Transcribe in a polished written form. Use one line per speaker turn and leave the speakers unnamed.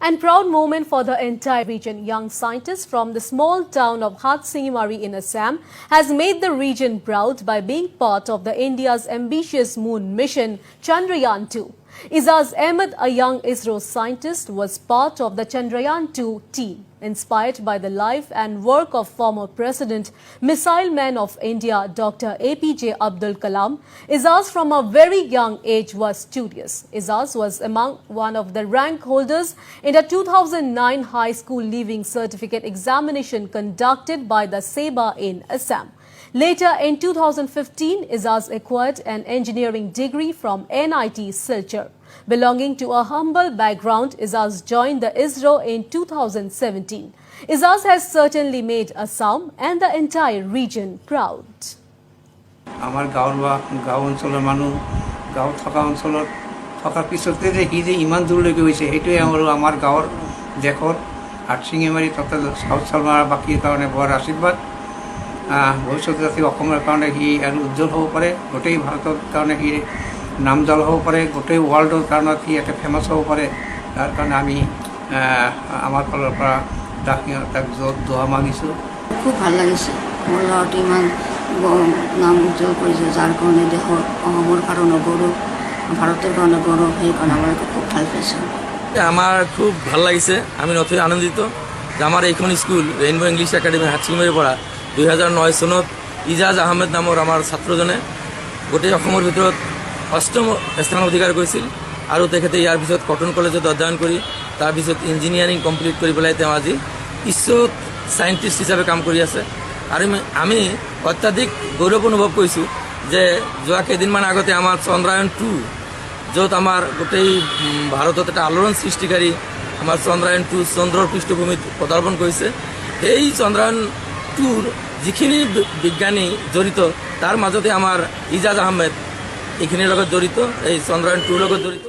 And proud moment for the entire region. Young scientists from the small town of Hatsingimari in Assam has made the region proud by being part of the India's ambitious moon mission Chandrayaan-2. Izaz Ahmed, a young ISRO scientist, was part of the Chandrayaan-2 team. Inspired by the life and work of former President, Missile Man of India, Dr. APJ Abdul Kalam, Izaz from a very young age was studious. Izaz was among one of the rank holders in the 2009 high school leaving certificate examination conducted by the SEBA in Assam. Later in 2015, Izaz acquired an engineering degree from NIT Silchar. Belonging to a humble background, Izaz joined the ISRO in 2017. Izaz has certainly made Assam and the entire region proud.
আমার গাঁও অঞ্চলৰ মানুহ গাঁও থকা অঞ্চলত থকাৰ পিছতে যে সি যে ইমান দূৰলৈকে গৈছে সেইটোৱে আমাৰ গাঁৱৰ দেশৰ হাটশিঙিমাৰী তথা চাউথ চালমাৰা বাকীৰ কাৰণে বৰ আশীৰ্বাদ ভৱিষ্যতে যাতে অসমৰ কাৰণে সি আৰু উজ্জ্বল হ'ব পাৰে গোটেই ভাৰতৰ কাৰণে সি নামজাল হ'ব পাৰে গোটেই ৱৰ্ল্ডৰ কাৰণে সি এটা ফেমাছ হ'ব পাৰে তাৰ কাৰণে আমি আমাৰ ফালৰ পৰা তাক দোৱা মাগিছোঁ
খুব ভাল লাগিছে মোৰ ল'ৰাটো ইমান নাম উজ্জ্বল কৰিছে যাৰ কাৰণে দেশৰ অসমৰ কাৰণে গৌৰৱ ভাৰতৰ কাৰণে গৌৰৱ সেইকাৰণে আমাৰ খুব ভাল পাইছোঁ
আমার খুব ভাল লাগিছে আমি নথৈ আনন্দিত যে আমার এইখন স্কুল ৰেইনবো ইংলিছ একাডেমি হাটশিঙিমাৰীৰ পৰা 2009 চনত ইজাজ আহমেদ নামৰ আমাৰ ছাত্ৰজনে গোটেই অসমৰ ভিতৰত অষ্টম স্থান অধিকাৰ কৰিছিল আৰু তেখেতে ইয়াৰ পিছত কটন কলেজত অধ্যয়ন কৰি তাৰ পিছত ইঞ্জিনিয়াৰিং কমপ্লিট কৰি পেলাই তেওঁ আজি ইছৰোত সাইণ্টিষ্ট হিচাপে কাম কৰি আছে আৰু আমি অত্যাধিক গৌৰৱ অনুভৱ কৰিছোঁ যে যোৱা কেইদিনমান আগতে আমাৰ চন্দ্ৰায়ন-2 য'ত আমাৰ গোটেই ভাৰতত এটা আলোড়ন সৃষ্টিকাৰী আমাৰ চন্দ্ৰায়ন-2 চন্দ্ৰৰ পৃষ্ঠভূমিত পদাৰ্পণ কৰিছে এই চন্দ্ৰায়ন-2ৰ যিখিনি বিজ্ঞানী জড়িত তাৰ মাজতে আমাৰ ইজাজ আহমেদ এইখিনিৰ লগত জড়িত এই চন্দ্ৰায়ন-2ৰ লগত জড়িত